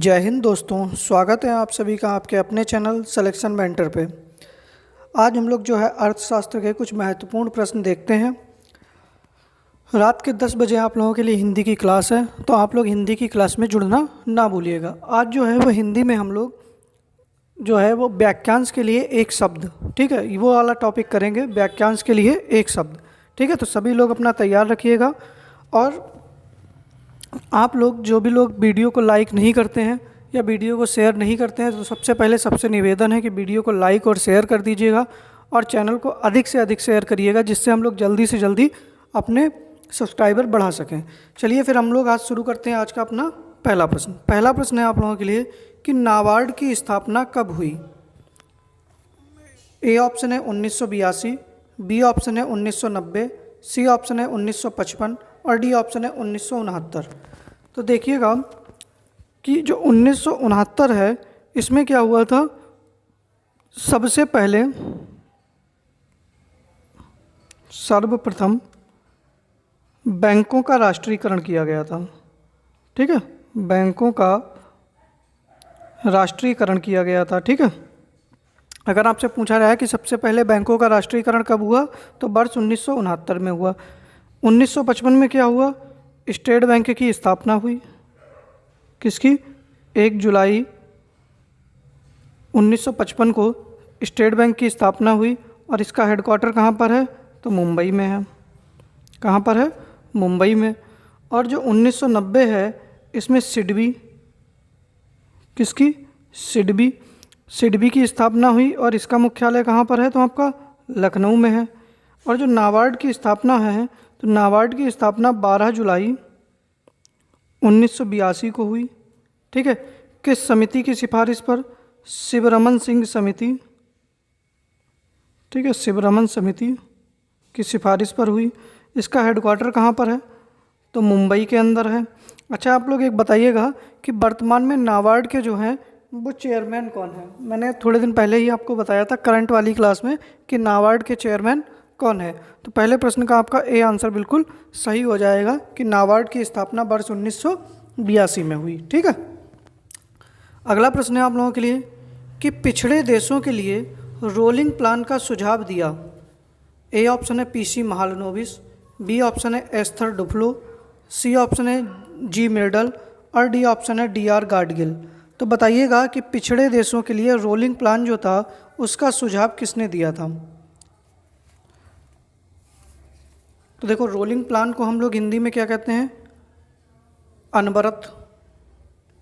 जय हिंद दोस्तों, स्वागत है आप सभी का आपके अपने चैनल सिलेक्शन मेंटर पे। आज हम लोग जो है अर्थशास्त्र के कुछ महत्वपूर्ण प्रश्न देखते हैं। रात के 10 बजे आप लोगों के लिए हिंदी की क्लास है, तो आप लोग हिंदी की क्लास में जुड़ना ना भूलिएगा। आज जो है वो हिंदी में हम लोग जो है वो वाक्यांश के लिए एक शब्द, ठीक है, वो वाला टॉपिक करेंगे, वाक्यांश के लिए एक शब्द। ठीक है, तो सभी लोग अपना तैयार रखिएगा। और आप लोग जो भी लोग वीडियो को लाइक नहीं करते हैं या वीडियो को शेयर नहीं करते हैं, तो सबसे पहले सबसे निवेदन है कि वीडियो को लाइक और शेयर कर दीजिएगा और चैनल को अधिक से अधिक शेयर करिएगा, जिससे हम लोग जल्दी से जल्दी अपने सब्सक्राइबर बढ़ा सकें। चलिए फिर हम लोग आज शुरू करते हैं आज का अपना पहला प्रश्न। पहला प्रश्न है आप लोगों के लिए कि नाबार्ड की स्थापना कब हुई। ए ऑप्शन है 1982, बी ऑप्शन है 1990, सी ऑप्शन है 1955 और डी ऑप्शन है 1969। तो देखिएगा कि जो 1969 है, इसमें क्या हुआ था, सबसे पहले सर्वप्रथम बैंकों का राष्ट्रीयकरण किया गया था। ठीक है, बैंकों का राष्ट्रीयकरण किया गया था। ठीक है, अगर आपसे पूछा रहा है कि सबसे पहले बैंकों का राष्ट्रीयकरण कब हुआ, तो वर्ष 1969 में हुआ। 1955 में क्या हुआ, स्टेट बैंक की स्थापना हुई। किसकी? 1 जुलाई 1955 को स्टेट बैंक की स्थापना हुई और इसका हेडक्वार्टर कहाँ पर है, तो मुंबई में है। कहाँ पर है? मुंबई में। और जो 1990 है, इसमें सिडबी, किसकी? सिडबी की स्थापना हुई और इसका मुख्यालय कहाँ पर है, तो आपका लखनऊ में है। और जो नाबार्ड की स्थापना है, तो नाबार्ड की स्थापना 12 जुलाई 1982 को हुई। ठीक है, किस समिति की सिफारिश पर? शिवरमन सिंह समिति। ठीक है, शिवरमन समिति की सिफारिश पर हुई। इसका हेडक्वार्टर कहाँ पर है, तो मुंबई के अंदर है। अच्छा, आप लोग एक बताइएगा कि वर्तमान में नाबार्ड के जो हैं वो चेयरमैन कौन है। मैंने थोड़े दिन पहले ही आपको बताया था करंट वाली क्लास में कि नाबार्ड के चेयरमैन कौन है। तो पहले प्रश्न का आपका ए आंसर बिल्कुल सही हो जाएगा कि नाबार्ड की स्थापना वर्ष 1982 में हुई। ठीक है, अगला प्रश्न है आप लोगों के लिए कि पिछड़े देशों के लिए रोलिंग प्लान का सुझाव दिया। ए ऑप्शन है पीसी महालनोबिस, बी ऑप्शन है एस्थर डुफ्लो, सी ऑप्शन है जी मेडल और डी ऑप्शन है डीआर गाडगिल। तो बताइएगा कि पिछड़े देशों के लिए रोलिंग प्लान जो था उसका सुझाव किसने दिया था। तो देखो, रोलिंग प्लान को हम लोग हिंदी में क्या कहते हैं, अनवरत,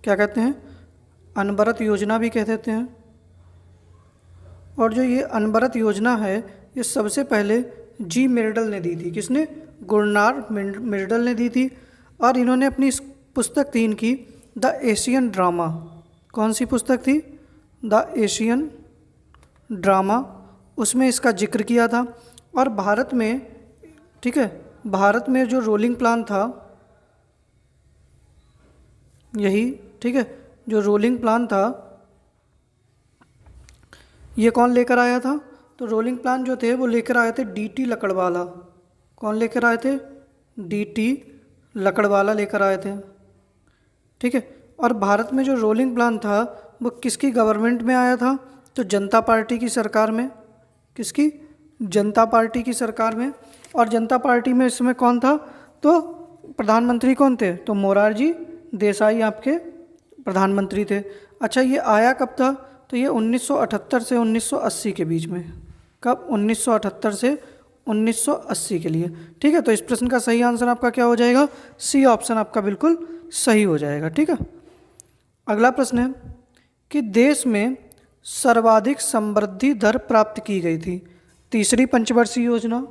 क्या कहते हैं, अनवरत योजना भी कह देते हैं। और जो ये अनवरत योजना है, ये सबसे पहले जी मिर्डल ने दी थी। किसने? गुरनार मिर्डल ने दी थी। और इन्होंने अपनी इस पुस्तक थी इनकी द एशियन ड्रामा। कौन सी पुस्तक थी? The Asian drama. उसमें इसका जिक्र किया था। और भारत में, ठीक है, भारत में जो रोलिंग प्लान था यही, ठीक है, जो रोलिंग प्लान था ये कौन लेकर आया था, तो रोलिंग प्लान जो थे वो लेकर आए थे डीटी लकड़वाला। कौन लेकर आए थे? डीटी लकड़वाला लेकर आए थे। ठीक है, और भारत में जो रोलिंग प्लान था वो किसकी गवर्नमेंट में आया था, तो जनता पार्टी की सरकार में। किसकी? जनता पार्टी की सरकार में। और जनता पार्टी में इस समय कौन था, तो प्रधानमंत्री कौन थे, तो मोरारजी देसाई आपके प्रधानमंत्री थे। अच्छा, ये आया कब था, तो ये 1978 से 1980 के बीच में। कब? 1978 से 1980 के लिए। ठीक है, तो इस प्रश्न का सही आंसर आपका क्या हो जाएगा, सी ऑप्शन आपका बिल्कुल सही हो जाएगा। ठीक है, अगला प्रश्न है कि देश में सर्वाधिक समृद्धि दर प्राप्त की गई थी। तीसरी पंचवर्षीय योजना,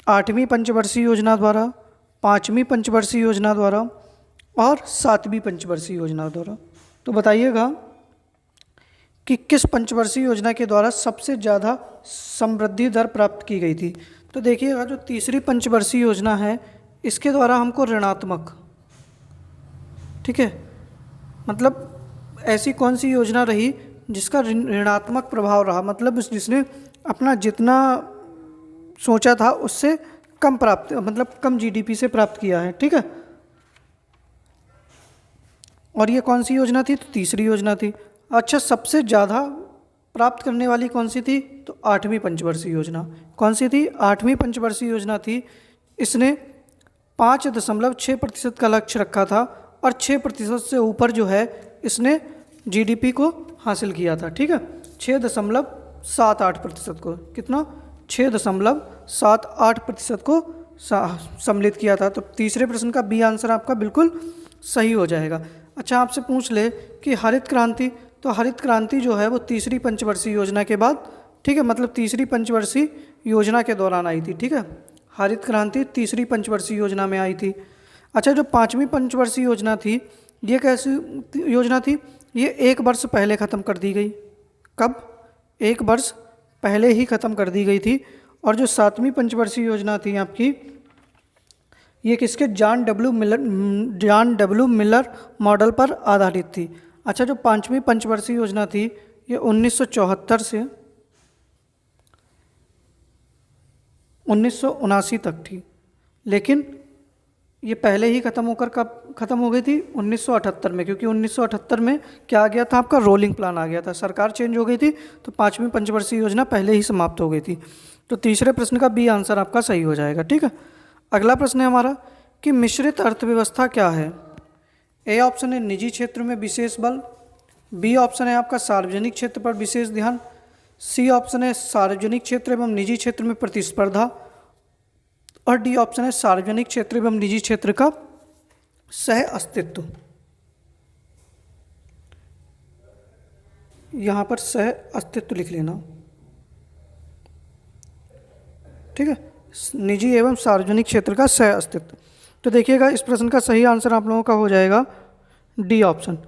8वीं पंचवर्षीय योजना द्वारा, 5वीं पंचवर्षीय योजना द्वारा और 7वीं पंचवर्षीय योजना द्वारा। तो बताइएगा कि किस पंचवर्षीय योजना के द्वारा सबसे ज़्यादा समृद्धि दर प्राप्त की गई थी। तो देखिएगा, जो तीसरी पंचवर्षीय योजना है इसके द्वारा हमको ऋणात्मक, ठीक है, मतलब ऐसी कौन सी योजना रही जिसका ऋणात्मक प्रभाव रहा, मतलब जिसने अपना जितना सोचा था उससे कम प्राप्त, मतलब कम जीडीपी से प्राप्त किया है। ठीक है, और ये कौन सी योजना थी? तो तीसरी योजना थी। अच्छा, सबसे ज़्यादा प्राप्त करने वाली कौन सी थी? तो 8वीं पंचवर्षीय योजना। कौन सी थी? 8वीं पंचवर्षीय योजना थी। इसने 5.6% का लक्ष्य रखा था और 6% से ऊपर जो है इसने जीडीपी को हासिल किया था। ठीक है, 6.78% को, कितना? 6.78% को सम्मिलित किया था। तो तीसरे प्रश्न का बी आंसर आपका बिल्कुल सही हो जाएगा। अच्छा, आपसे पूछ ले कि हरित क्रांति, तो हरित क्रांति जो है वो तीसरी पंचवर्षीय योजना के बाद, ठीक है, मतलब तीसरी पंचवर्षीय योजना के दौरान आई थी। ठीक है, हरित क्रांति तीसरी पंचवर्षीय योजना में आई थी। अच्छा, जो 5वीं पंचवर्षीय योजना थी, ये कैसी योजना थी? ये 1 वर्ष पहले ख़त्म कर दी गई। कब? 1 वर्ष पहले ही ख़त्म कर दी गई थी। और जो 7वीं पंचवर्षीय योजना थी आपकी, ये किसके? जॉन डब्ल्यू मिलर मॉडल पर आधारित थी। अच्छा, जो 5वीं पंचवर्षीय योजना थी, ये 1974 से 1979 तक थी, लेकिन ये पहले ही ख़त्म होकर कब ख़त्म हो गई थी? 1978 में, क्योंकि 1978 में क्या आ गया था? आपका रोलिंग प्लान आ गया था, सरकार चेंज हो गई थी, तो 5वीं पंचवर्षीय योजना पहले ही समाप्त हो गई थी। तो तीसरे प्रश्न का बी आंसर आपका सही हो जाएगा। ठीक है, अगला प्रश्न है हमारा कि मिश्रित अर्थव्यवस्था क्या है? ए ऑप्शन है निजी क्षेत्र में विशेष बल, बी ऑप्शन है आपका सार्वजनिक क्षेत्र पर विशेष ध्यान, सी ऑप्शन है सार्वजनिक क्षेत्र एवं निजी क्षेत्र में प्रतिस्पर्धा, और डी ऑप्शन है सार्वजनिक क्षेत्र एवं निजी क्षेत्र का सह अस्तित्व। यहाँ पर सह अस्तित्व लिख लेना। ठीक है, निजी एवं सार्वजनिक क्षेत्र का सह अस्तित्व। तो देखिएगा, इस प्रश्न का सही आंसर आप लोगों का हो जाएगा डी ऑप्शन।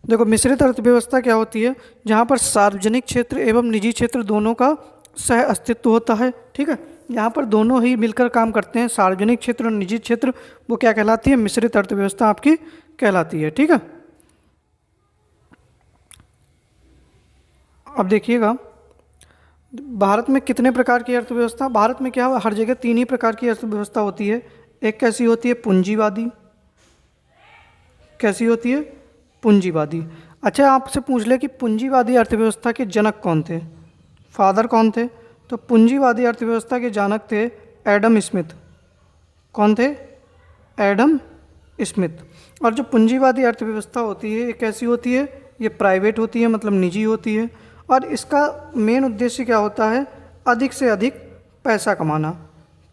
देखो, मिश्रित अर्थव्यवस्था क्या होती है? जहाँ पर सार्वजनिक क्षेत्र एवं निजी क्षेत्र दोनों का सह अस्तित्व होता है। ठीक है, यहाँ पर दोनों ही मिलकर काम करते हैं, सार्वजनिक क्षेत्र और निजी क्षेत्र, वो क्या कहलाती है? मिश्रित अर्थव्यवस्था आपकी कहलाती है। ठीक है, अब देखिएगा, भारत में कितने प्रकार की अर्थव्यवस्था? भारत में क्या, हर जगह 3 ही प्रकार की अर्थव्यवस्था होती है। एक कैसी होती है? पूंजीवादी। कैसी होती है? पूंजीवादी। अच्छा, आपसे पूछ ले कि पूंजीवादी अर्थव्यवस्था के जनक कौन थे? फादर कौन थे? तो पूंजीवादी अर्थव्यवस्था के जनक थे एडम स्मिथ। कौन थे? Adam Smith. और जो पूंजीवादी अर्थव्यवस्था होती है, ये कैसी होती है? ये प्राइवेट होती है, मतलब निजी होती है, और इसका मेन उद्देश्य क्या होता है? अधिक से अधिक पैसा कमाना।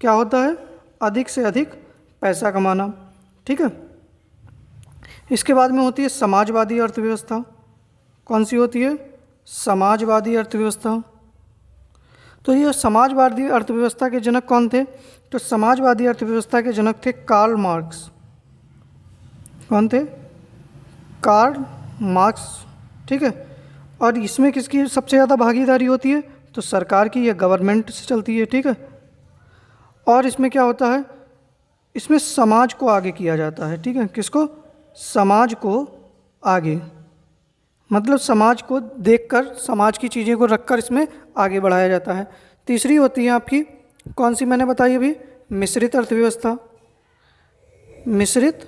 क्या होता है? अधिक से अधिक पैसा कमाना। ठीक है, इसके बाद में होती है समाजवादी अर्थव्यवस्था। कौन सी होती है? समाजवादी अर्थव्यवस्था। तो ये समाजवादी अर्थव्यवस्था के जनक कौन थे? तो समाजवादी अर्थव्यवस्था के जनक थे कार्ल मार्क्स। कौन थे? Karl Marx. ठीक है, और इसमें किसकी सबसे ज़्यादा भागीदारी होती है? तो सरकार की, या गवर्नमेंट से चलती है। ठीक है, और इसमें क्या होता है? इसमें समाज को आगे किया जाता है। ठीक है, किसको? समाज को आगे, मतलब समाज को देखकर, समाज की चीज़ें को रखकर इसमें आगे बढ़ाया जाता है। तीसरी होती है आपकी, कौन सी मैंने बताई अभी? मिश्रित अर्थव्यवस्था। मिश्रित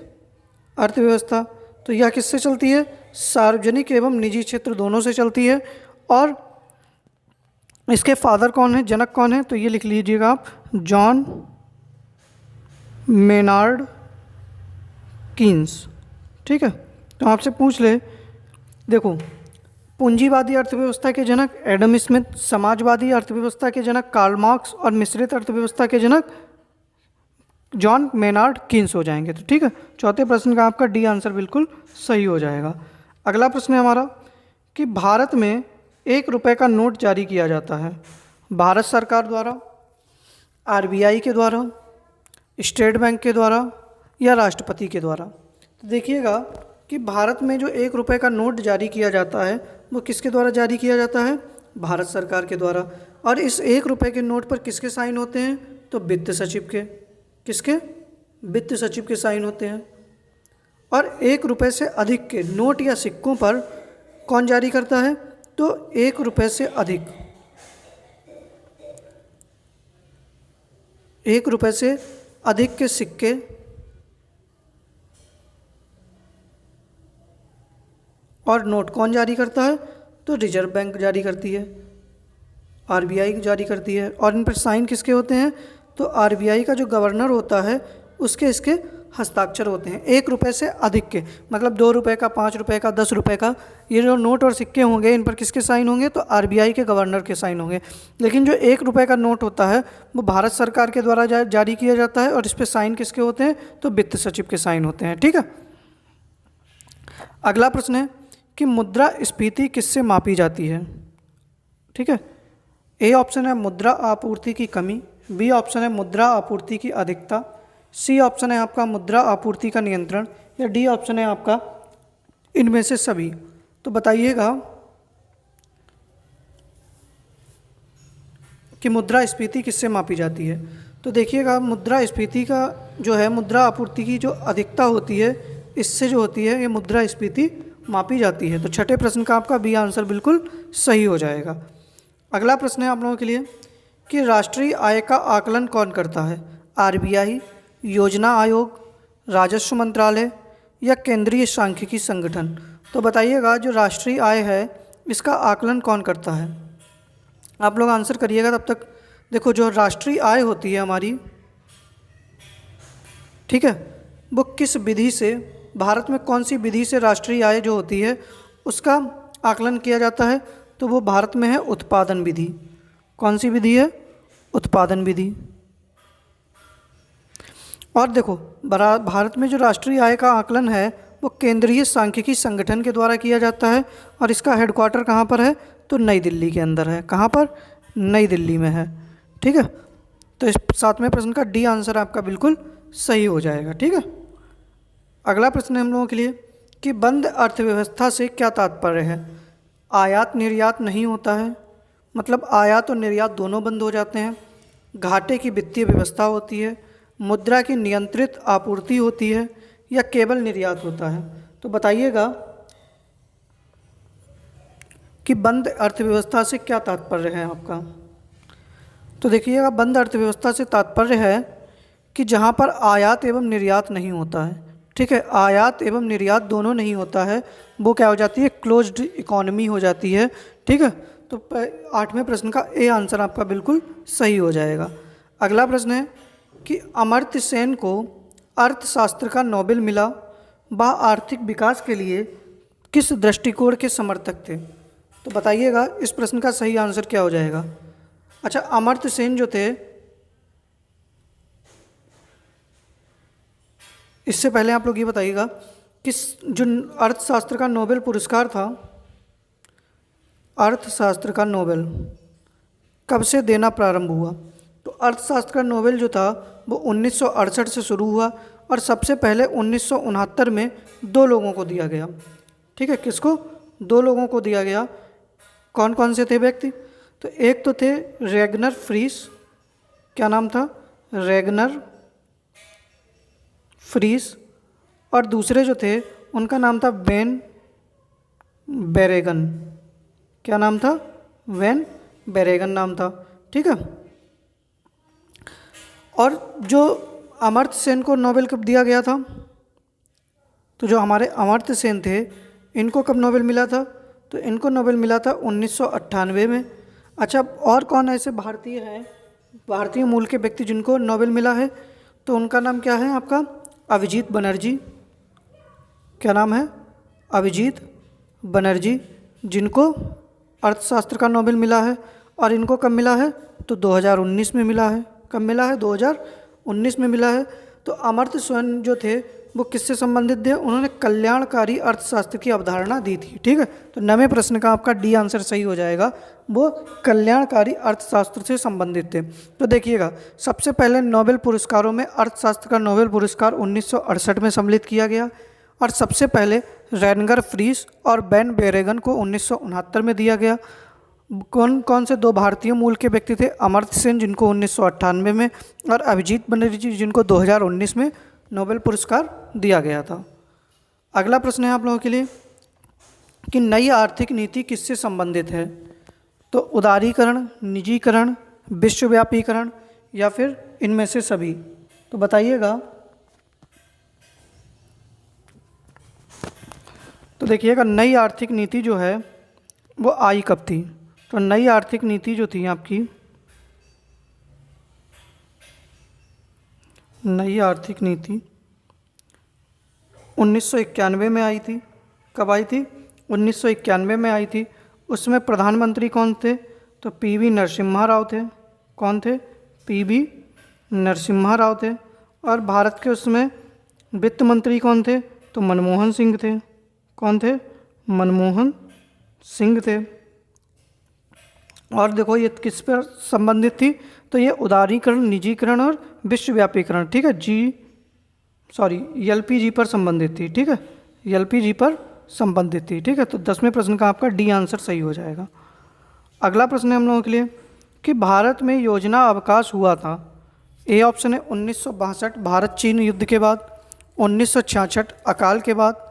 अर्थव्यवस्था, तो यह किससे चलती है? सार्वजनिक एवं निजी क्षेत्र दोनों से चलती है। और इसके फादर कौन है, जनक कौन है? तो ये लिख लीजिएगा आप, जॉन मेनार्ड कीन्स। ठीक है, तो आपसे पूछ ले, देखो, पूंजीवादी अर्थव्यवस्था के जनक एडम स्मिथ, समाजवादी अर्थव्यवस्था के जनक कार्ल मार्क्स, और मिश्रित अर्थव्यवस्था के जनक जॉन मेनार्ड कीन्स हो जाएंगे। तो ठीक है, चौथे प्रश्न का आपका डी आंसर बिल्कुल सही हो जाएगा। अगला प्रश्न है हमारा कि भारत में 1 रुपये का नोट जारी किया जाता है भारत सरकार द्वारा, आरबीआई के द्वारा, स्टेट बैंक के द्वारा, या राष्ट्रपति के द्वारा। तो देखिएगा कि भारत में जो 1 रुपये का नोट जारी किया जाता है, वो किसके द्वारा जारी किया जाता है? भारत सरकार के द्वारा। और इस 1 रुपये के नोट पर किसके साइन होते हैं? तो वित्त सचिव के। किसके? वित्त सचिव के साइन होते हैं। और 1 रुपये से अधिक के नोट या सिक्कों पर कौन जारी करता है? तो 1 रुपये से अधिक, 1 रुपये से अधिक के सिक्के और नोट कौन जारी करता है? तो रिजर्व बैंक जारी करती है, आरबीआई जारी करती है। और इन पर साइन किसके होते हैं? तो आरबीआई का जो गवर्नर होता है उसके इसके हस्ताक्षर होते हैं। 1 रुपये से अधिक के, मतलब 2 रुपये का, 5 रुपये का, 10 रुपये का, ये जो नोट और सिक्के होंगे इन पर किसके साइन होंगे? तो आरबीआई के गवर्नर के साइन होंगे। लेकिन जो 1 रुपये का नोट होता है वो भारत सरकार के द्वारा जारी किया जाता है और इस पर साइन किसके होते हैं? तो वित्त सचिव के साइन होते हैं। ठीक है। अगला प्रश्न है कि मुद्रास्फीति किससे मापी जाती है? ठीक है। ए ऑप्शन है मुद्रा आपूर्ति की कमी, बी ऑप्शन है मुद्रा आपूर्ति की अधिकता, सी ऑप्शन है आपका मुद्रा आपूर्ति का नियंत्रण, या डी ऑप्शन है आपका इनमें से सभी। तो बताइएगा कि मुद्रास्फीति किससे मापी जाती है। तो देखिएगा मुद्रास्फीति का जो है, मुद्रा आपूर्ति की जो अधिकता होती है इससे जो होती है ये मुद्रास्फीति मापी जाती है। तो छठे प्रश्न का आपका बी आंसर बिल्कुल सही हो जाएगा। अगला प्रश्न है आप लोगों के लिए कि राष्ट्रीय आय का आकलन कौन करता है? आरबीआई, योजना आयोग, राजस्व मंत्रालय या केंद्रीय सांख्यिकी संगठन। तो बताइएगा जो राष्ट्रीय आय है इसका आकलन कौन करता है? आप लोग आंसर करिएगा तब तक। देखो जो राष्ट्रीय आय होती है हमारी, ठीक है, वो किस विधि से, भारत में कौन सी विधि से राष्ट्रीय आय जो होती है उसका आकलन किया जाता है? तो वो भारत में है उत्पादन विधि। कौन सी विधि है? उत्पादन विधि। और देखो भारत में जो राष्ट्रीय आय का आकलन है वो केंद्रीय सांख्यिकी संगठन के द्वारा किया जाता है और इसका हेडक्वार्टर कहाँ पर है? तो नई दिल्ली के अंदर है। कहाँ पर? नई दिल्ली में है। ठीक है। तो इस 7वें प्रश्न का डी आंसर आपका बिल्कुल सही हो जाएगा। ठीक है। अगला प्रश्न है हम लोगों के लिए कि बंद अर्थव्यवस्था से क्या तात्पर्य है? आयात निर्यात नहीं होता है, मतलब आयात और निर्यात दोनों बंद हो जाते हैं। घाटे की वित्तीय व्यवस्था होती है, मुद्रा की नियंत्रित आपूर्ति होती है, या केवल निर्यात होता है। तो बताइएगा कि बंद अर्थव्यवस्था से क्या तात्पर्य है आपका। तो देखिएगा बंद अर्थव्यवस्था से तात्पर्य है कि जहाँ पर आयात एवं निर्यात नहीं होता है। ठीक है। आयात एवं निर्यात दोनों नहीं होता है, वो क्या हो जाती है? क्लोज्ड इकोनॉमी हो जाती है। ठीक है। तो 8वें प्रश्न का ए आंसर आपका बिल्कुल सही हो जाएगा। अगला प्रश्न है कि अमर्त्य सेन को अर्थशास्त्र का नोबेल मिला, वह आर्थिक विकास के लिए किस दृष्टिकोण के समर्थक थे? तो बताइएगा इस प्रश्न का सही आंसर क्या हो जाएगा। अच्छा, अमर्त्य सेन जो थे, इससे पहले आप लोग ये बताइएगा कि जो अर्थशास्त्र का नोबेल पुरस्कार था, अर्थशास्त्र का नोबेल कब से देना प्रारंभ हुआ? तो अर्थशास्त्र का नोबेल जो था वो 1968 से शुरू हुआ और सबसे पहले 1969 में 2 लोगों को दिया गया। ठीक है। किसको? 2 लोगों को दिया गया। कौन कौन से थे व्यक्ति? तो एक तो थे रेगनर फ्रीस, क्या नाम था? रेगनर फ्रीस। और दूसरे जो थे उनका नाम था वेन बेरेगन। क्या नाम था? वेन बेरेगन नाम था। ठीक है। और जो अमर्त्य सेन को नोबेल कब दिया गया था? तो जो हमारे अमर्त्य सेन थे इनको कब नोबेल मिला था? तो इनको नोबेल मिला था 1998 में। अच्छा, और कौन ऐसे भारतीय हैं, भारतीय मूल के व्यक्ति जिनको नोबेल मिला है? तो उनका नाम क्या है आपका? अभिजीत बनर्जी। क्या नाम है? अभिजीत बनर्जी, जिनको अर्थशास्त्र का नोबेल मिला है। और इनको कब मिला है? तो 2019 में मिला है। कब मिला है? 2019 में मिला है। तो अमर्त्य सेन जो थे वो किससे संबंधित थे? उन्होंने कल्याणकारी अर्थशास्त्र की अवधारणा दी थी। ठीक है। तो 9वें प्रश्न का आपका डी आंसर सही हो जाएगा, वो कल्याणकारी अर्थशास्त्र से संबंधित थे। तो देखिएगा सबसे पहले नोबेल पुरस्कारों में अर्थशास्त्र का नोबेल पुरस्कार 1968 में सम्मिलित किया गया और सबसे पहले रेगनर फ्रीस और वेन बेरेगन को 1969 में दिया गया। कौन कौन से 2 भारतीय मूल के व्यक्ति थे? अमर्त्य सेन, जिनको 1998 में, और अभिजीत बनर्जी, जिनको 2019 में नोबेल पुरस्कार दिया गया था। अगला प्रश्न है आप लोगों के लिए कि नई आर्थिक नीति किससे संबंधित है? तो उदारीकरण, निजीकरण, विश्वव्यापीकरण या फिर इनमें से सभी। तो बताइएगा। तो देखिएगा नई आर्थिक नीति जो है वो आई कब थी? तो नई आर्थिक नीति जो थी आपकी, नई आर्थिक नीति 1991 में आई थी। कब आई थी? 1991 में आई थी। उसमें प्रधानमंत्री कौन थे? तो पीवी नरसिम्हा राव थे। कौन थे? पीवी नरसिम्हा राव थे। और भारत के उसमें वित्त मंत्री कौन थे? तो मनमोहन सिंह थे। कौन थे? मनमोहन सिंह थे। और देखो ये किस पर संबंधित थी? तो ये उदारीकरण, निजीकरण और विश्वव्यापीकरण, ठीक है, एलपीजी पर संबंधित थी। ठीक है, एलपीजी पर संबंधित थी। ठीक है, तो 10वें प्रश्न का आपका डी आंसर सही हो जाएगा। अगला प्रश्न है हम लोगों के लिए कि भारत में योजना अवकाश हुआ था। ए ऑप्शन है 1962 भारत चीन युद्ध के बाद, 1966 अकाल के बाद,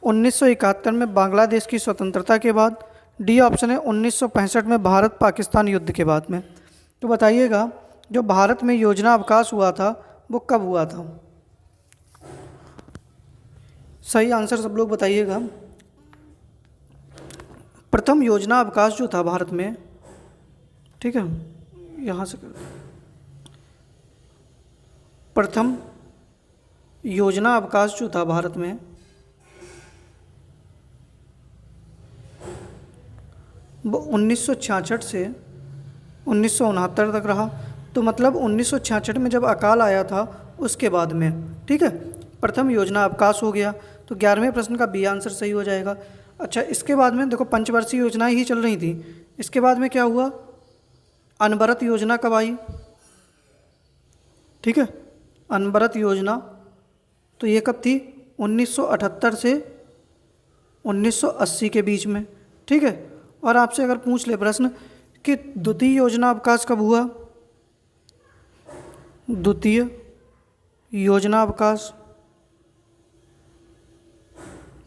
1971 में बांग्लादेश की स्वतंत्रता के बाद, डी ऑप्शन है 1965 में भारत पाकिस्तान युद्ध के बाद में। तो बताइएगा जो भारत में योजना अवकाश हुआ था वो कब हुआ था? सही आंसर सब लोग बताइएगा। प्रथम योजना अवकाश जो था भारत में, ठीक है, यहाँ से कर, प्रथम योजना अवकाश जो था भारत में वो 1966 से 1969 तक रहा। तो मतलब 1966 में जब अकाल आया था उसके बाद में, ठीक है, प्रथम योजना अवकाश हो गया। तो 11वें प्रश्न का बी आंसर सही हो जाएगा। अच्छा, इसके बाद में देखो पंचवर्षीय योजनाएं ही चल रही थी। इसके बाद में क्या हुआ? अनवरत योजना कब आई? ठीक है, अनवरत योजना तो ये कब थी? 1978 से 1980 के बीच में। ठीक है, और आपसे अगर पूछ ले प्रश्न कि द्वितीय योजना अवकाश कब हुआ? द्वितीय योजना अवकाश,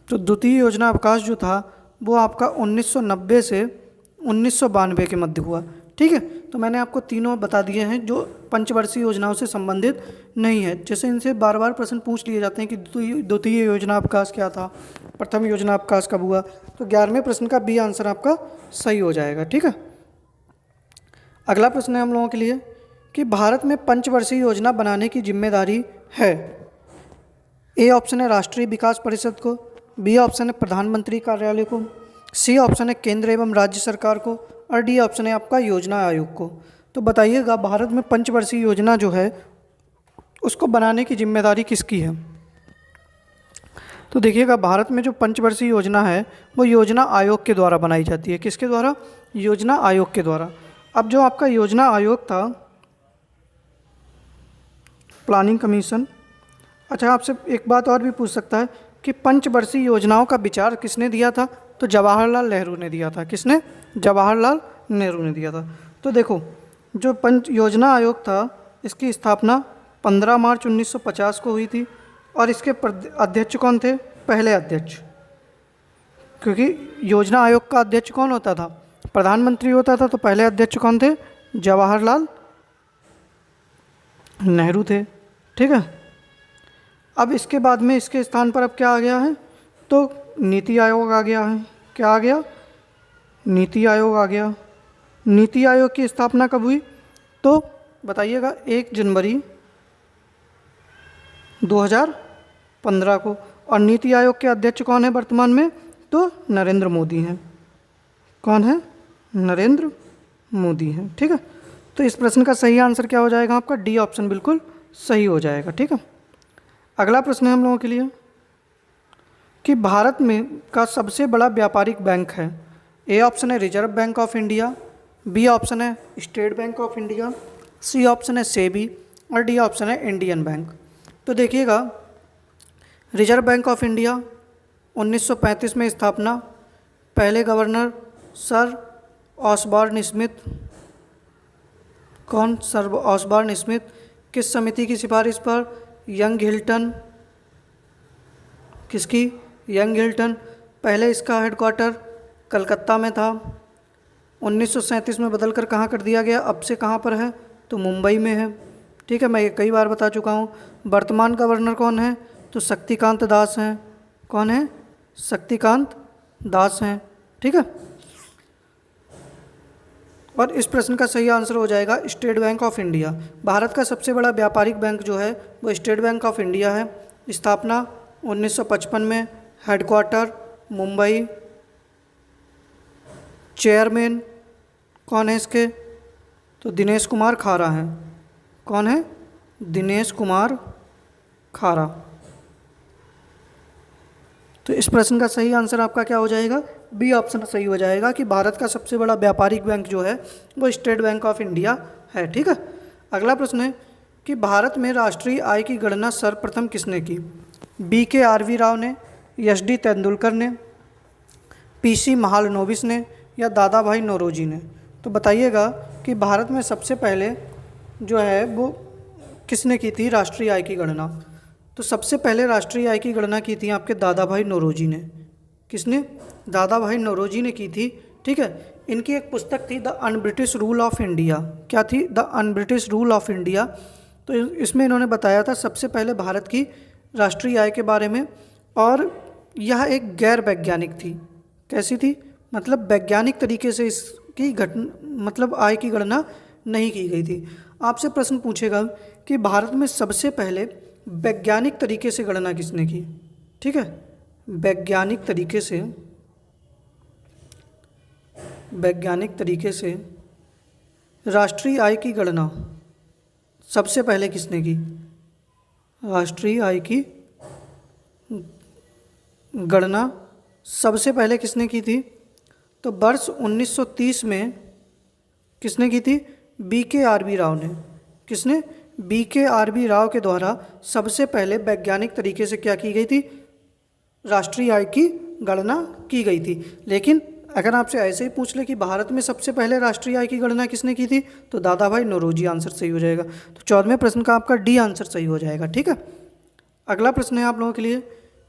तो द्वितीय योजना अवकाश जो था वो आपका 1990 से 1992 के मध्य हुआ। ठीक है, तो मैंने आपको तीनों बता दिए हैं जो पंचवर्षीय योजनाओं से संबंधित नहीं है। जैसे इनसे बार बार प्रश्न पूछ लिए जाते हैं कि द्वितीय योजना अवकाश क्या था, प्रथम योजना अवकाश कब हुआ। तो 11वें प्रश्न का बी आंसर आपका सही हो जाएगा। ठीक है, अगला प्रश्न है हम लोगों के लिए कि भारत में पंचवर्षीय योजना बनाने की जिम्मेदारी है। ए ऑप्शन है राष्ट्रीय विकास परिषद को, बी ऑप्शन है प्रधानमंत्री कार्यालय को, सी ऑप्शन है केंद्र एवं राज्य सरकार को, और डी ऑप्शन है आपका योजना आयोग को। तो बताइएगा भारत में पंचवर्षीय योजना जो है उसको बनाने की जिम्मेदारी किसकी है? तो देखिएगा भारत में जो पंचवर्षीय योजना है वो योजना आयोग के द्वारा बनाई जाती है। किसके द्वारा? योजना आयोग के द्वारा। अब जो आपका योजना आयोग था, प्लानिंग कमीशन। अच्छा, आपसे एक बात और भी पूछ सकता है कि पंचवर्षीय योजनाओं का विचार किसने दिया था? तो जवाहरलाल नेहरू ने दिया था। किसने? जवाहरलाल नेहरू ने दिया था। तो देखो जो पंच योजना आयोग था इसकी स्थापना 15 मार्च 1950 को हुई थी। और इसके अध्यक्ष कौन थे? पहले अध्यक्ष, क्योंकि योजना आयोग का अध्यक्ष कौन होता था? प्रधानमंत्री होता था। तो पहले अध्यक्ष कौन थे? जवाहरलाल नेहरू थे। ठीक है, अब इसके बाद में इसके स्थान पर अब क्या आ गया है? तो नीति आयोग आ गया है। क्या आ गया? नीति आयोग आ गया। नीति आयोग की स्थापना कब हुई? तो बताइएगा 1 जनवरी 2015 को। और नीति आयोग के अध्यक्ष कौन है वर्तमान में? तो नरेंद्र मोदी हैं। कौन है? नरेंद्र मोदी हैं। ठीक है, तो इस प्रश्न का सही आंसर क्या हो जाएगा आपका? डी ऑप्शन बिल्कुल सही हो जाएगा। ठीक है, अगला प्रश्न है हम लोगों के लिए कि भारत में का सबसे बड़ा व्यापारिक बैंक है। ए ऑप्शन है reserve bank of India, B option है state bank of India, C option है सेबी, और डी ऑप्शन है इंडियन बैंक। तो देखिएगा रिजर्व बैंक ऑफ इंडिया 1935 में स्थापना, पहले गवर्नर सर ऑसबॉर्न स्मिथ। कौन? Sir Osborne Smith. किस समिति की सिफारिश पर? Young Hilton. किसकी? Young Hilton. पहले इसका हेडक्वार्टर कलकत्ता में था, 1937 में बदलकर कहाँ कर दिया गया? अब से कहाँ पर है? तो मुंबई में है। ठीक है, मैं ये कई बार बता चुका हूँ। वर्तमान गवर्नर कौन है? तो शक्तिकांत दास हैं। कौन है? शक्तिकांत दास हैं। ठीक है, और इस प्रश्न का सही आंसर हो जाएगा state bank of India. Bharat का सबसे बड़ा व्यापारिक बैंक जो है वो स्टेट बैंक ऑफ इंडिया है। स्थापना 1955 में, हेडक्वार्टर मुंबई। चेयरमैन कौन है इसके? तो दिनेश कुमार खारा हैं। कौन है? दिनेश कुमार खारा। तो इस प्रश्न का सही आंसर आपका क्या हो जाएगा? बी ऑप्शन सही हो जाएगा कि भारत का सबसे बड़ा व्यापारिक बैंक जो है वो स्टेट बैंक ऑफ इंडिया है। ठीक है, अगला प्रश्न है कि भारत में राष्ट्रीय आय की गणना सर्वप्रथम किसने की? BK राव ने, SD तेंदुलकर ने, PC महालनोबिस ने या दादा भाई नौरोजी ने? तो बताइएगा कि भारत में सबसे पहले जो है वो किसने की थी राष्ट्रीय आय की गणना? तो सबसे पहले राष्ट्रीय आय की गणना की थी आपके दादा भाई नौरोजी ने। किसने? दादा भाई नौरोजी ने की थी। ठीक है, इनकी एक पुस्तक थी the un-British rule of India. क्या थी? The un-British rule of India. तो इसमें इन्होंने बताया था सबसे पहले भारत की राष्ट्रीय आय के बारे में, और यह एक गैर वैज्ञानिक थी। कैसी थी? मतलब वैज्ञानिक तरीके से इसकी मतलब आय की गणना नहीं की गई थी। आपसे प्रश्न पूछेगा कि भारत में सबसे पहले वैज्ञानिक तरीके से गणना किसने की? ठीक है, वैज्ञानिक तरीके से राष्ट्रीय आय की गणना सबसे पहले किसने की? राष्ट्रीय आय की गणना सबसे पहले किसने की थी? तो वर्ष 1930 में किसने की थी? BK राव ने। किसने? BK राव के द्वारा सबसे पहले वैज्ञानिक तरीके से क्या की गई थी? राष्ट्रीय आय की गणना की गई थी। लेकिन अगर आपसे ऐसे ही पूछ ले कि भारत में सबसे पहले राष्ट्रीय आय की गणना किसने की थी, तो दादा भाई नौरोजी आंसर सही हो जाएगा। तो 14वें प्रश्न का आपका डी आंसर सही हो जाएगा। ठीक है, अगला प्रश्न है आप लोगों के लिए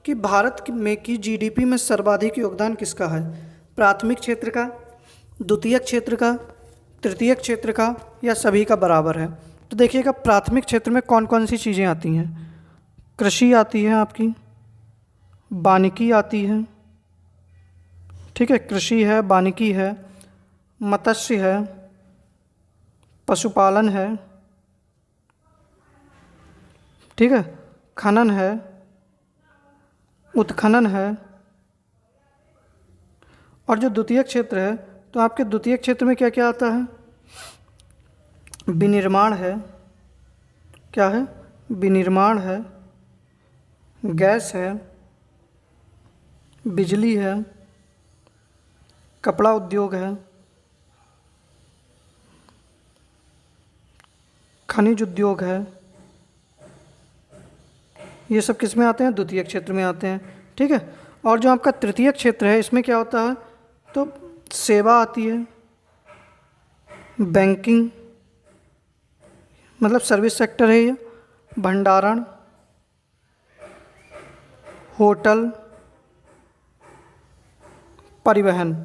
कि भारत में की GDP में सर्वाधिक योगदान किसका है? प्राथमिक क्षेत्र का, द्वितीयक क्षेत्र का, तृतीयक क्षेत्र का या सभी का बराबर है? तो देखिएगा प्राथमिक क्षेत्र में कौन कौन सी चीज़ें आती हैं। कृषि आती है आपकी, वानिकी आती है। ठीक है, कृषि है, वानिकी है, मत्स्य है, पशुपालन है। ठीक है, खनन है, उत्खनन है, और जो द्वितीय क्षेत्र है तो आपके द्वितीय क्षेत्र में क्या क्या आता है? विनिर्माण है। क्या है? विनिर्माण है, गैस है, बिजली है, कपड़ा उद्योग है, खनिज उद्योग है। ये सब किस में आते हैं? द्वितीय क्षेत्र में आते हैं। ठीक है, और जो आपका तृतीय क्षेत्र है इसमें क्या होता है? तो सेवा आती है, बैंकिंग मतलब सर्विस सेक्टर है ये, भंडारण, होटल, परिवहन।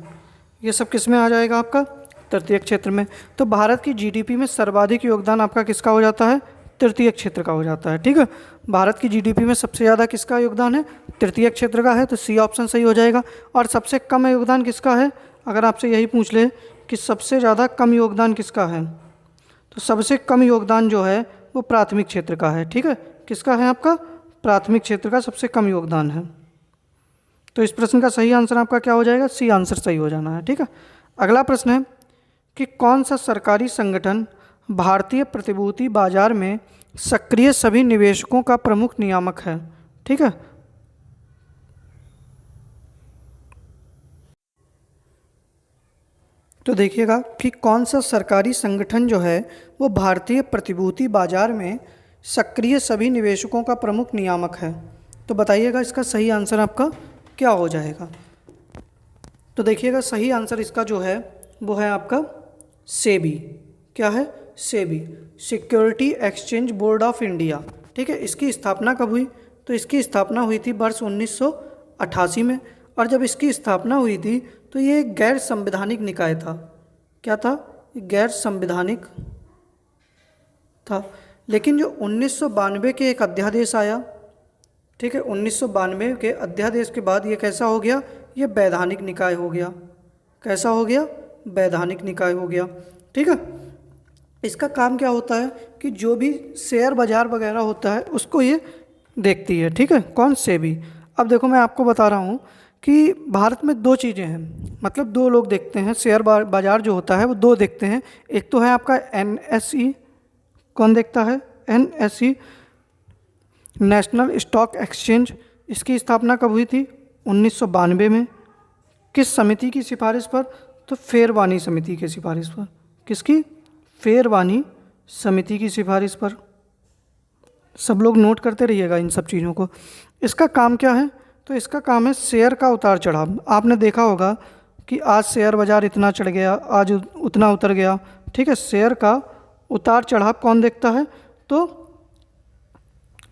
ये सब किस में आ जाएगा? आपका तृतीय क्षेत्र में। तो भारत की GDP में सर्वाधिक योगदान आपका किसका हो जाता है? तृतीय क्षेत्र का हो जाता है। ठीक है, भारत की GDP में सबसे ज़्यादा किसका योगदान है? तृतीय क्षेत्र का है, तो C ऑप्शन सही हो जाएगा। और सबसे कम योगदान किसका है? अगर आपसे यही पूछ ले कि सबसे ज़्यादा कम योगदान किसका है, तो सबसे कम योगदान जो है वो प्राथमिक क्षेत्र का है। ठीक है, किसका है? आपका प्राथमिक क्षेत्र का सबसे कम योगदान है। तो इस प्रश्न का सही आंसर आपका क्या हो जाएगा? C आंसर सही हो जाना है। ठीक है, अगला प्रश्न है कि कौन सा सरकारी संगठन भारतीय प्रतिभूति बाजार में सक्रिय सभी निवेशकों का प्रमुख नियामक है? ठीक है, तो देखिएगा कि कौन सा सरकारी संगठन जो है वो भारतीय प्रतिभूति बाजार में सक्रिय सभी निवेशकों का प्रमुख नियामक है। तो बताइएगा इसका सही आंसर आपका क्या हो जाएगा? तो देखिएगा सही आंसर इसका जो है वो है आपका सेबी। क्या है? SEBI, security exchange board of India. ठीक है, इसकी स्थापना कब हुई? तो इसकी स्थापना हुई थी वर्ष 1988 में। और जब इसकी स्थापना हुई थी तो ये एक गैर संवैधानिक निकाय था। क्या था? गैर संवैधानिक था। लेकिन जो 1992 के एक अध्यादेश आया, ठीक है, 1992 के अध्यादेश के बाद ये कैसा हो गया, ये वैधानिक निकाय हो गया। कैसा हो गया, वैधानिक निकाय हो गया। ठीक है, इसका काम क्या होता है कि जो भी शेयर बाजार वगैरह होता है उसको ये देखती है। ठीक है, कौन, सेबी। अब देखो मैं आपको बता रहा हूँ कि भारत में दो चीज़ें हैं, मतलब दो लोग देखते हैं शेयर बाजार जो होता है वो दो देखते हैं। एक तो है आपका एनएसई, कौन देखता है, एनएसई, नेशनल स्टॉक एक्सचेंज। इसकी स्थापना कब हुई थी, 1992 में। किस समिति की सिफारिश पर, तो फेरवानी समिति की सिफारिश पर। किसकी, फेरवानी समिति की सिफारिश पर। सब लोग नोट करते रहिएगा इन सब चीज़ों को। इसका काम क्या है, तो इसका काम है शेयर का उतार चढ़ाव। आपने देखा होगा कि आज शेयर बाज़ार इतना चढ़ गया, आज उतना उतर गया। ठीक है, शेयर का उतार चढ़ाव कौन देखता है, तो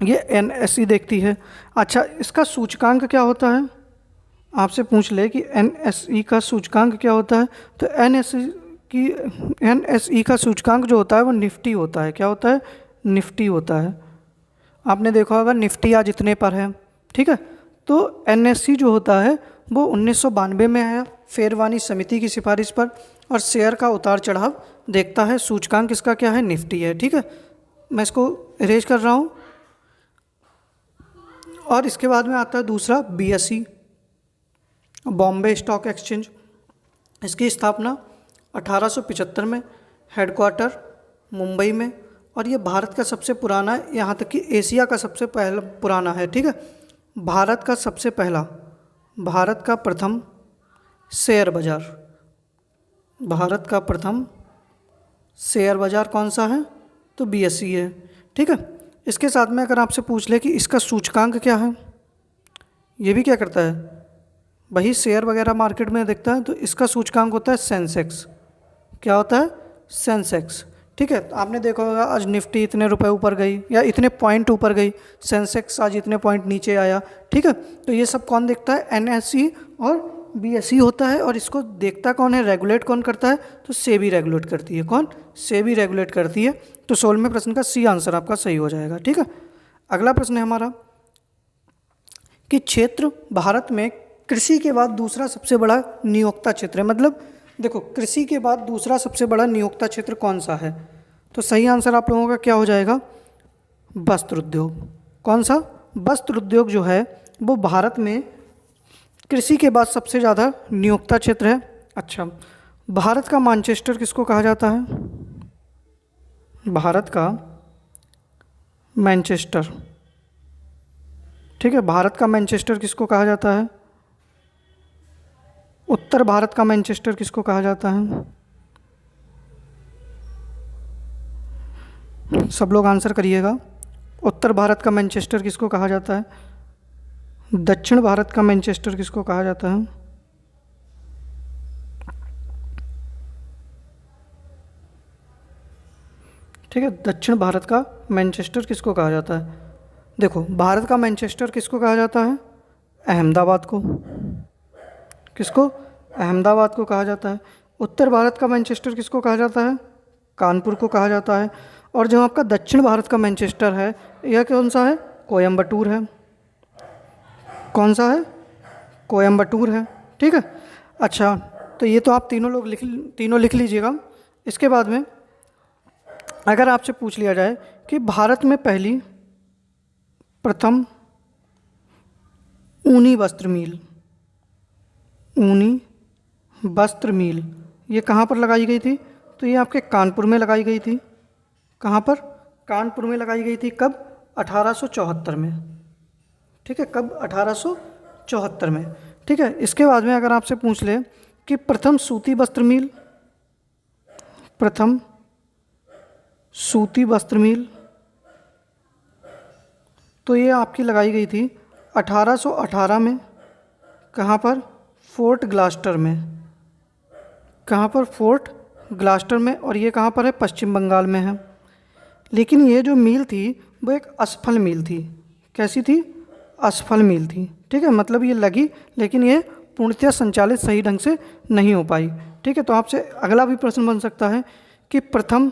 ये एनएसई देखती है। अच्छा, इसका सूचकांक क्या होता है, आपसे पूछ ले कि एनएसई का सूचकांक क्या होता है, तो एनएसई का सूचकांक जो होता है वो निफ्टी होता है। क्या होता है, निफ्टी होता है। आपने देखा होगा निफ्टी आज इतने पर है। ठीक है, तो एनएसई जो होता है वो 1992 में आया फेरवानी समिति की सिफारिश पर, और शेयर का उतार चढ़ाव देखता है। सूचकांक इसका क्या है, निफ्टी है। ठीक है, मैं इसको इरेज कर रहा हूँ। और इसके बाद में आता है दूसरा बीएसई, बॉम्बे स्टॉक एक्सचेंज। इसकी स्थापना 1875 में, हेडक्वार्टर मुंबई में, और ये भारत का सबसे पुराना है, यहाँ तक कि एशिया का सबसे पहला पुराना है। ठीक है, भारत का सबसे पहला, भारत का प्रथम शेयर बाजार, भारत का प्रथम शेयर बाजार कौन सा है, तो बीएसई है। ठीक है, इसके साथ में अगर आपसे पूछ ले कि इसका सूचकांक क्या है, ये भी क्या करता है, वही शेयर वगैरह मार्केट में दिखता है, तो इसका सूचकांक होता है सेंसेक्स। क्या होता है, सेंसेक्स। ठीक है, तो आपने देखा होगा आज निफ्टी इतने रुपए ऊपर गई या इतने पॉइंट ऊपर गई, सेंसेक्स आज इतने पॉइंट नीचे आया। ठीक है, तो ये सब कौन देखता है, एनएसई और बीएसई होता है। और इसको देखता कौन है, रेगुलेट कौन करता है, तो सेबी रेगुलेट करती है। कौन, सेबी रेगुलेट करती है। तो 16वें प्रश्न का सी आंसर आपका सही हो जाएगा। ठीक है, अगला प्रश्न है हमारा कि क्षेत्र भारत में कृषि के बाद दूसरा सबसे बड़ा नियोक्ता क्षेत्र है। मतलब देखो, कृषि के बाद दूसरा सबसे बड़ा नियोक्ता क्षेत्र कौन सा है, तो सही आंसर आप लोगों का क्या हो जाएगा, वस्त्र उद्योग। कौन सा, वस्त्र उद्योग जो है वो भारत में कृषि के बाद सबसे ज़्यादा नियोक्ता क्षेत्र है। अच्छा, भारत का मैनचेस्टर किसको कहा जाता है, भारत का मैनचेस्टर। ठीक है, भारत का मैनचेस्टर किसको कहा जाता है, उत्तर भारत का मैनचेस्टर किसको कहा जाता है, सब लोग आंसर करिएगा। उत्तर भारत का मैनचेस्टर किसको कहा जाता है, दक्षिण भारत का मैनचेस्टर किसको कहा जाता है, ठीक है, दक्षिण भारत का मैनचेस्टर किसको कहा जाता है। देखो, भारत का मैनचेस्टर किसको कहा जाता है, अहमदाबाद को। किसको, अहमदाबाद को कहा जाता है। उत्तर भारत का मैनचेस्टर किसको कहा जाता है, कानपुर को कहा जाता है। और जो आपका दक्षिण भारत का मैनचेस्टर है, यह कौन सा है, कोयम्बटूर है। कौन सा है, कोयम्बटूर है। ठीक है, अच्छा, तो ये तो आप तीनों लिख लीजिएगा। इसके बाद में अगर आपसे पूछ लिया जाए कि भारत में पहली प्रथम ऊनी वस्त्र मिल, ऊनी वस्त्र मिल ये कहाँ पर लगाई गई थी, तो ये आपके कानपुर में लगाई गई थी। कहाँ पर, कानपुर में लगाई गई थी। कब, 1874 में। ठीक है, कब, 1874 में। ठीक है, इसके बाद में अगर आपसे पूछ ले कि प्रथम सूती वस्त्र मिल, प्रथम सूती वस्त्र मिल, तो ये आपकी लगाई गई थी 1818 में। कहाँ पर, फोर्ट ग्लास्टर में। कहाँ पर, फोर्ट ग्लास्टर में। और ये कहाँ पर है, पश्चिम बंगाल में है। लेकिन ये जो मील थी वो एक असफल मील थी। कैसी थी, असफल मील थी। ठीक है, मतलब ये लगी लेकिन ये पूर्णतः संचालित सही ढंग से नहीं हो पाई। ठीक है, तो आपसे अगला भी प्रश्न बन सकता है कि प्रथम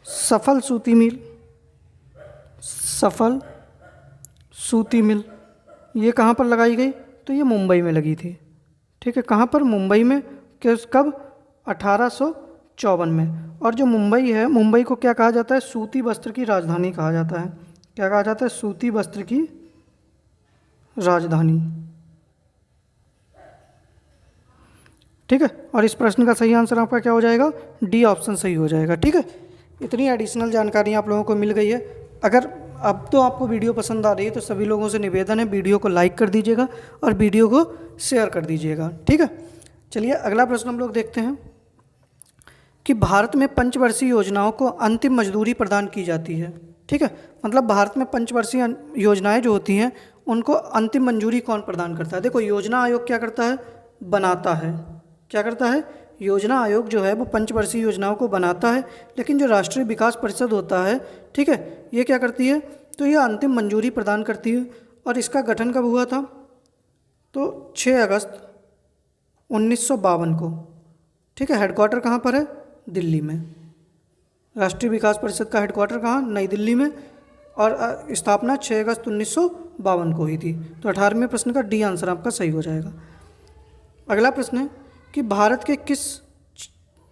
सफल सूती मील, सफल सूती मिल, ये कहाँ पर लगाई गई? तो ये मुंबई में लगी थी। ठीक है, कहाँ पर? मुंबई में। कब? 1854 में। और जो मुंबई है, मुंबई को क्या कहा जाता है? सूती वस्त्र की राजधानी कहा जाता है। क्या कहा जाता है? सूती वस्त्र की राजधानी। ठीक है, और इस प्रश्न का सही आंसर आपका क्या हो जाएगा? डी ऑप्शन सही हो जाएगा। ठीक है, इतनी एडिशनल जानकारी आप लोगों को मिल गई है। अगर अब तो आपको वीडियो पसंद आ रही है तो सभी लोगों से निवेदन है, वीडियो को लाइक कर दीजिएगा और वीडियो को शेयर कर दीजिएगा। ठीक है, चलिए अगला प्रश्न हम लोग देखते हैं कि भारत में पंचवर्षीय योजनाओं को अंतिम मंजूरी प्रदान की जाती है। ठीक है, मतलब भारत में पंचवर्षीय योजनाएं जो होती हैं उनको अंतिम मंजूरी कौन प्रदान करता है? देखो, योजना आयोग क्या करता है? बनाता है। क्या करता है? योजना आयोग जो है वो पंचवर्षीय योजनाओं को बनाता है, लेकिन जो राष्ट्रीय विकास परिषद होता है, ठीक है, ये क्या करती है? तो ये अंतिम मंजूरी प्रदान करती है। और इसका गठन कब हुआ था? तो 6 अगस्त 1952 को। ठीक है, हेडक्वार्टर कहाँ पर है? दिल्ली में। राष्ट्रीय विकास परिषद का हेडक्वार्टर कहाँ? नई दिल्ली में। और स्थापना 6 अगस्त 1952 को हुई थी। तो 18वें प्रश्न का डी आंसर आपका सही हो जाएगा। अगला प्रश्न है कि भारत के किस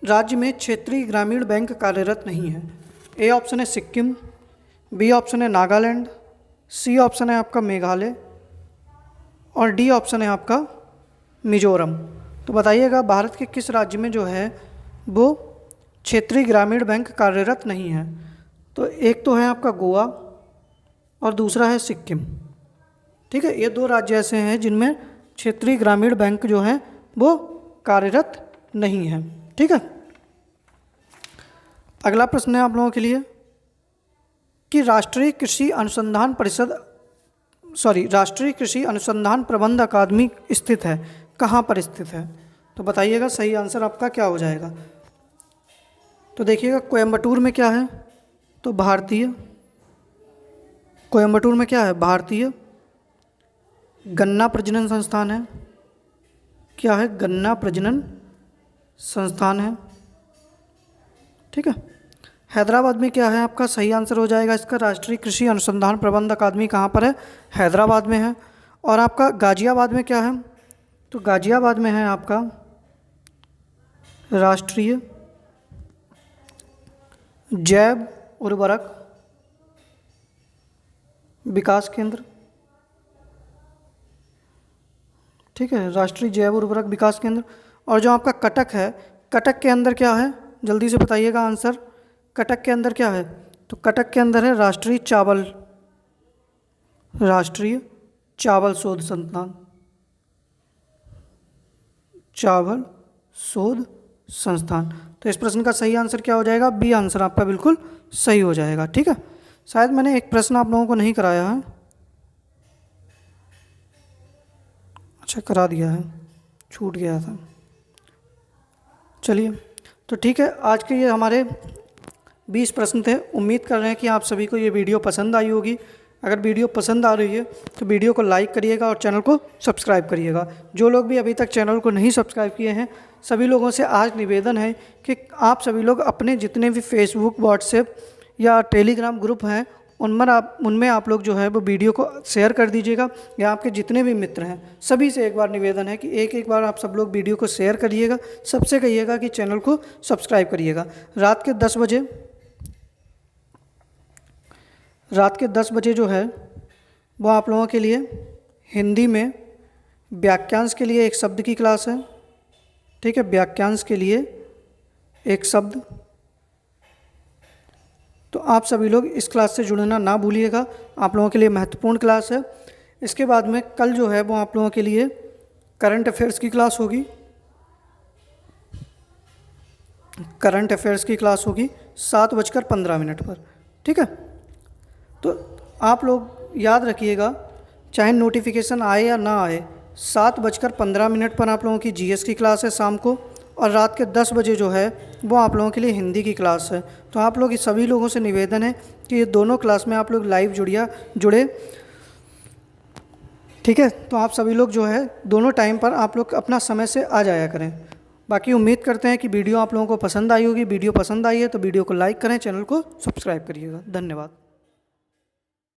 राज्य में क्षेत्रीय ग्रामीण बैंक कार्यरत नहीं है? ए ऑप्शन है सिक्किम, बी ऑप्शन है नागालैंड, सी ऑप्शन है आपका मेघालय और डी ऑप्शन है आपका मिजोरम। तो बताइएगा भारत के किस राज्य में जो है वो क्षेत्रीय ग्रामीण बैंक कार्यरत नहीं है? तो एक तो है आपका गोवा और दूसरा है सिक्किम। ठीक है, ये 2 राज्य ऐसे हैं जिनमें क्षेत्रीय ग्रामीण बैंक जो है वो कार्यरत नहीं है। ठीक है, अगला प्रश्न है आप लोगों के लिए कि राष्ट्रीय कृषि अनुसंधान प्रबंध अकादमी स्थित है, कहाँ पर स्थित है? तो बताइएगा सही आंसर आपका क्या हो जाएगा। तो देखिएगा, कोयम्बटूर में क्या है? तो कोयम्बटूर में क्या है? भारतीय गन्ना प्रजनन संस्थान है। क्या है? गन्ना प्रजनन संस्थान है। ठीक है, हैदराबाद में क्या है आपका? सही आंसर हो जाएगा इसका राष्ट्रीय कृषि अनुसंधान प्रबंध अकादमी कहाँ पर है? हैदराबाद में है। और आपका गाजियाबाद में क्या है? तो गाजियाबाद में है आपका राष्ट्रीय जैव उर्वरक विकास केंद्र। ठीक है, राष्ट्रीय जैव उर्वरक विकास केंद्र। और जो आपका कटक है, कटक के अंदर क्या है? जल्दी से बताइएगा आंसर। कटक के अंदर क्या है? तो कटक के अंदर है राष्ट्रीय चावल शोध संस्थान। चावल शोध संस्थान। तो इस प्रश्न का सही आंसर क्या हो जाएगा? बी आंसर आपका बिल्कुल सही हो जाएगा। ठीक है, शायद मैंने एक प्रश्न आप लोगों को नहीं कराया है। अच्छा, करा दिया है, छूट गया था। चलिए, तो ठीक है, आज के ये हमारे 20 प्रश्न थे। उम्मीद कर रहे हैं कि आप सभी को ये वीडियो पसंद आई होगी। अगर वीडियो पसंद आ रही है तो वीडियो को लाइक करिएगा और चैनल को सब्सक्राइब करिएगा। जो लोग भी अभी तक चैनल को नहीं सब्सक्राइब किए हैं, सभी लोगों से आज निवेदन है कि आप सभी लोग अपने जितने भी फेसबुक, व्हाट्सएप या टेलीग्राम ग्रुप हैं उनमें आप लोग जो है वो वीडियो को शेयर कर दीजिएगा, या आपके जितने भी मित्र हैं सभी से एक बार निवेदन है कि एक बार आप सब लोग वीडियो को शेयर करिएगा। सबसे कहिएगा कि चैनल को सब्सक्राइब करिएगा। रात के 10 बजे जो है वो आप लोगों के लिए हिंदी में वाक्यांश के लिए एक शब्द की क्लास है। ठीक है, वाक्यांश के लिए एक शब्द। तो आप सभी लोग इस क्लास से जुड़ना ना भूलिएगा, आप लोगों के लिए महत्वपूर्ण क्लास है। इसके बाद में कल जो है वो आप लोगों के लिए करंट अफेयर्स की क्लास होगी। करंट अफेयर्स की क्लास होगी 7:15 पर। ठीक है, तो आप लोग याद रखिएगा, चाहे नोटिफिकेशन आए या ना आए, 7:15 पर आप लोगों की जीएस की क्लास है शाम को, और रात के 10 बजे जो है वो आप लोगों के लिए हिंदी की क्लास है। तो आप लोग सभी लोगों से निवेदन है कि ये दोनों क्लास में आप लोग लाइव जुड़े। ठीक है, तो आप सभी लोग जो है दोनों टाइम पर आप लोग अपना समय से आ जाया करें। बाकी उम्मीद करते हैं कि वीडियो आप लोगों को पसंद आई होगी। वीडियो पसंद आई है तो वीडियो को लाइक करें, चैनल को सब्सक्राइब करिएगा। धन्यवाद।